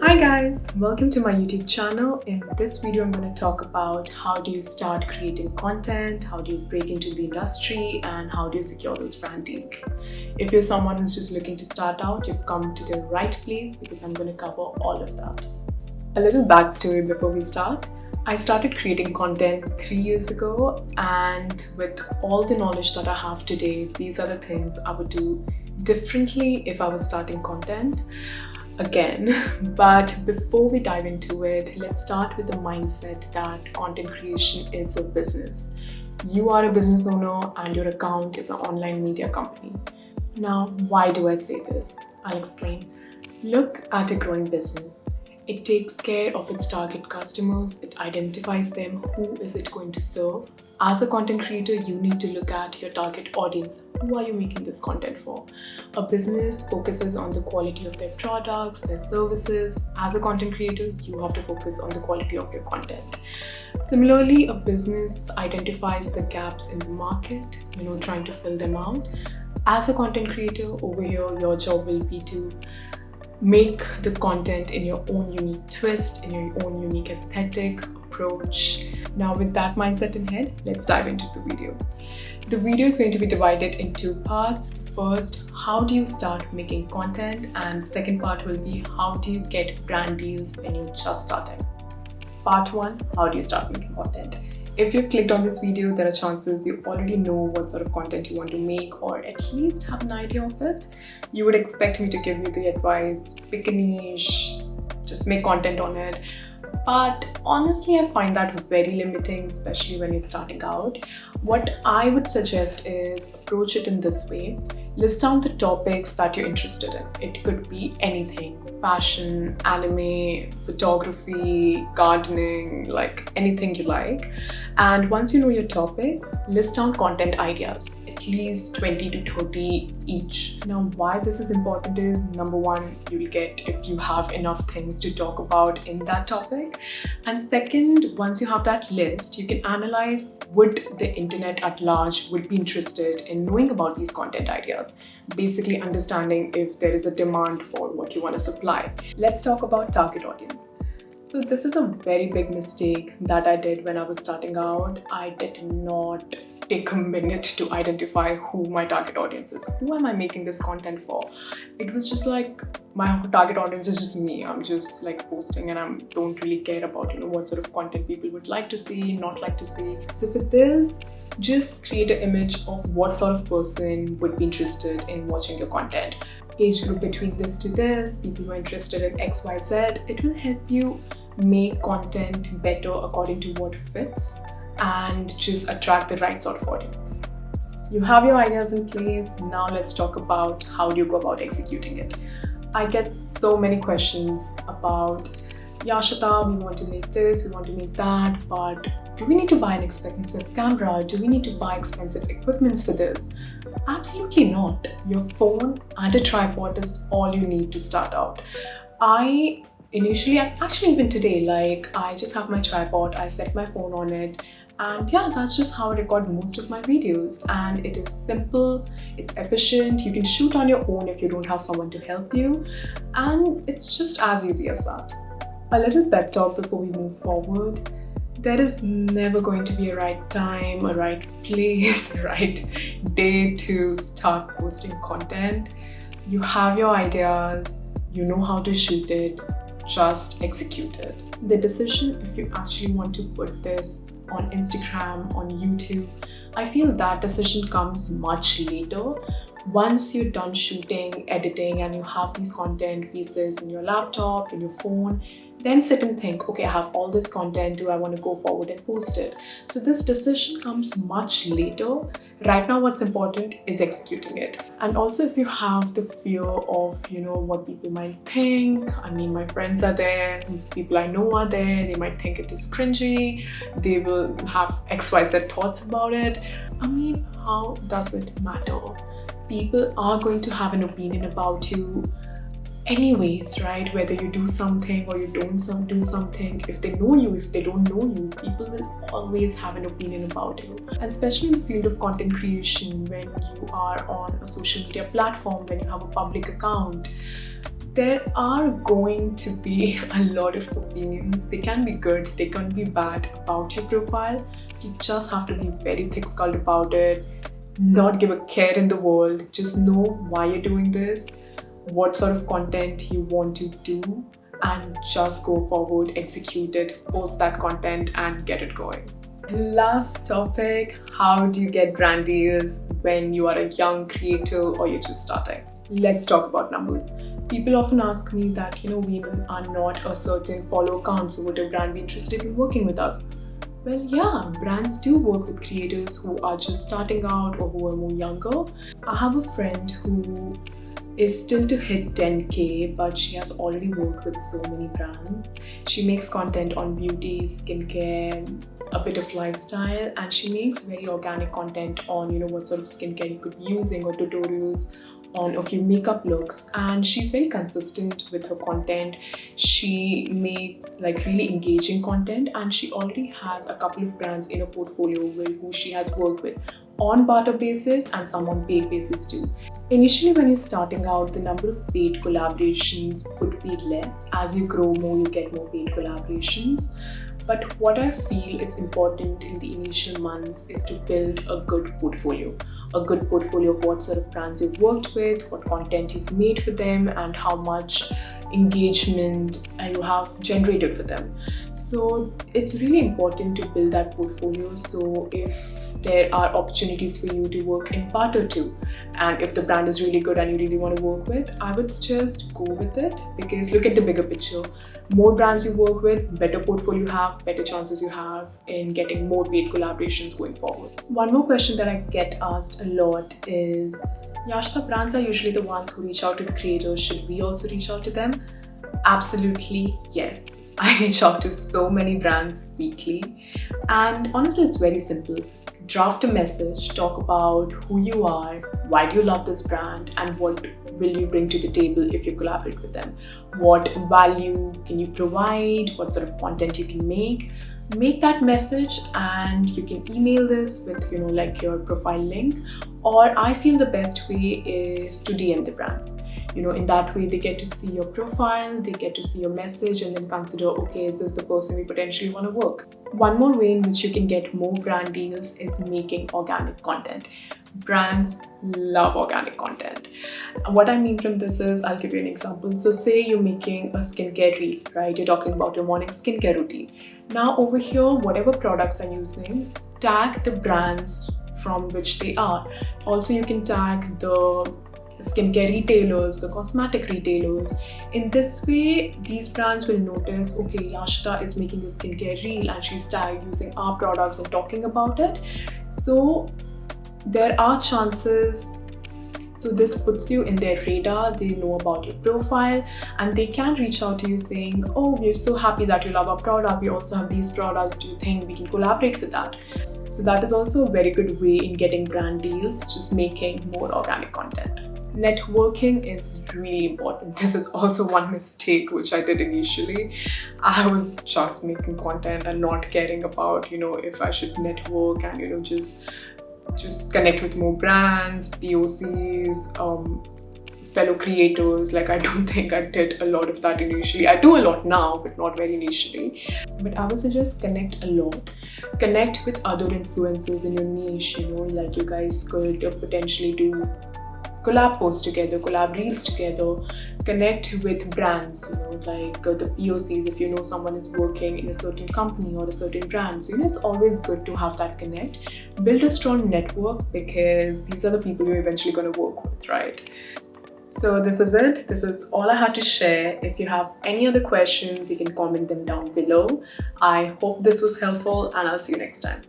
Hi guys, welcome to my YouTube channel. In this video, I'm going to talk about how do you start creating content, how do you break into the industry, and how do you secure those brand deals. If you're someone who's just looking to start out, you've come to the right place because I'm going to cover all of that. A little backstory before we start. I started creating content 3 years ago, and with all the knowledge that I have today, these are the things I would do differently if I was starting content again. But before we dive into it, let's start with the mindset that content creation is a business. You are a business owner and your account is an online media company. Now, why do I say this? I'll explain. Look at a growing business. It takes care of its target customers, it identifies them, who is it going to serve. As a content creator, you need to look at your target audience. Who are you making this content for? A business focuses on the quality of their products, their services. As a content creator, you have to focus on the quality of your content. Similarly, a business identifies the gaps in the market, trying to fill them out. As a content creator, over here, your job will be to make the content in your own unique twist, in your own unique aesthetic approach. Now, with that mindset in head, let's dive into the video. The video is going to be divided in two parts. First, how do you start making content? And the second part will be how do you get brand deals when you're just starting. Part 1, how do you start making content? If you've clicked on this video, there are chances you already know what sort of content you want to make or at least have an idea of it. You would expect me to give you the advice, pick a niche, just make content on it. But honestly, I find that very limiting, especially when you're starting out. What I would suggest is approach it in this way. List down the topics that you're interested in. It could be anything: fashion, anime, photography, gardening, like anything you like. And once you know your topics, list down content ideas, at least 20 to 30 each. Now, why this is important is, number one, you'll get if you have enough things to talk about in that topic. And second, once you have that list, you can analyze would the internet at large would be interested in knowing about these content ideas. Basically understanding if there is a demand for what you want to supply. Let's talk about target audience. So this is a very big mistake that I did when I was starting out. I did not take a minute to identify who my target audience is. Who am I making this content for? It was just like my target audience is just me. I'm just like posting and I don't really care about what sort of content people would like to see, not like to see. So for this, just create an image of what sort of person would be interested in watching your content. Age group between this to this, people who are interested in XYZ. It will help you make content better according to what fits and just attract the right sort of audience. You have your ideas in place. Now let's talk about how do you go about executing it. I get so many questions about, Yashita, we want to make this, we want to make that, but do we need to buy an expensive camera? Do we need to buy expensive equipments for this? Absolutely not. Your phone and a tripod is all you need to start out. Actually even today, I just have my tripod, I set my phone on it, and yeah, that's just how I record most of my videos. And it is simple, it's efficient, you can shoot on your own if you don't have someone to help you, and it's just as easy as that. A little pep talk before we move forward. There is never going to be a right time, a right place, a right day to start posting content. You have your ideas, you know how to shoot it, just execute it. The decision if you actually want to put this on Instagram, on YouTube, I feel that decision comes much later. Once you're done shooting, editing, and you have these content pieces in your laptop, in your phone, then sit and think, okay, I have all this content, do I want to go forward and post it? So this decision comes much later. Right now, what's important is executing it. And also, if you have the fear of, what people might think, my friends are there, people I know are there, they might think it is cringy, they will have XYZ thoughts about it. How does it matter? People are going to have an opinion about you anyways, right? Whether you do something or you don't do something, if they know you, if they don't know you, people will always have an opinion about you. And especially in the field of content creation, when you are on a social media platform, when you have a public account, There are going to be a lot of opinions. They can be good, they can be bad about your profile. You just have to be very thick-skulled about it, not give a care in the world. Just know why you're doing this, what sort of content you want to do, and just go forward, execute it, post that content, and get it going. Last topic, how do you get brand deals when you are a young creator or you're just starting? Let's talk about numbers. People often ask me that, we are not a certain follow count, so would a brand be interested in working with us? Well, yeah, brands do work with creators who are just starting out or who are more younger. I have a friend who is still to hit 10K, but she has already worked with so many brands. She makes content on beauty, skincare, a bit of lifestyle, and she makes very organic content on, what sort of skincare you could be using, or tutorials on a few makeup looks, and she's very consistent with her content. She makes really engaging content, and she already has a couple of brands in her portfolio who she has worked with on barter basis and some on paid basis too. Initially, when you're starting out, the number of paid collaborations would be less. As you grow more, you get more paid collaborations. But what I feel is important in the initial months is to build a good portfolio. A good portfolio of what sort of brands you've worked with, what content you've made for them, and how much engagement you have generated for them. So it's really important to build that portfolio. So if there are opportunities for you to work in barter too, and if the brand is really good and you really want to work with, I would suggest go with it, because look at the bigger picture. More brands you work with, better portfolio you have, better chances you have in getting more paid collaborations going forward. One more question that I get asked a lot is, Yashita, brands are usually the ones who reach out to the creators. Should we also reach out to them? Absolutely yes. I reach out to so many brands weekly, and honestly, it's very simple. Draft a message, talk about who you are, why do you love this brand, and what will you bring to the table if you collaborate with them. What value can you provide, what sort of content you can make. Make that message, and you can email this with your profile link, or I feel the best way is to DM the brands. In that way they get to see your profile, they get to see your message, and then consider, okay, is this the person we potentially want to work? One more way in which you can get more brand deals is making organic content. Brands love organic content. What I mean from this is, I'll give you an example. So say you're making a skincare reel, right? You're talking about your morning skincare routine. Now over here, whatever products I'm using, tag the brands from which they are. Also, you can tag the skincare retailers, the cosmetic retailers. In this way, these brands will notice, okay, Yashita is making a skincare reel and she's tagged using our products and talking about it. So there are chances. So this puts you in their radar, they know about your profile, and they can reach out to you saying, oh, we're so happy that you love our product, we also have these products, do you think we can collaborate for that? So that is also a very good way in getting brand deals, just making more organic content. Networking is really important. This is also one mistake which I did initially. I was just making content and not caring about, if I should network and, just connect with more brands, POCs, fellow creators. I don't think I did a lot of that initially. I do a lot now, but not very initially. But I would suggest connect a lot. Connect with other influencers in your niche, you guys could potentially do collab posts together, collab reels together, connect with brands, the POCs, if someone is working in a certain company or a certain brand. So, it's always good to have that connect. Build a strong network, because these are the people you're eventually going to work with, right? So this is it. This is all I had to share. If you have any other questions, you can comment them down below. I hope this was helpful, and I'll see you next time.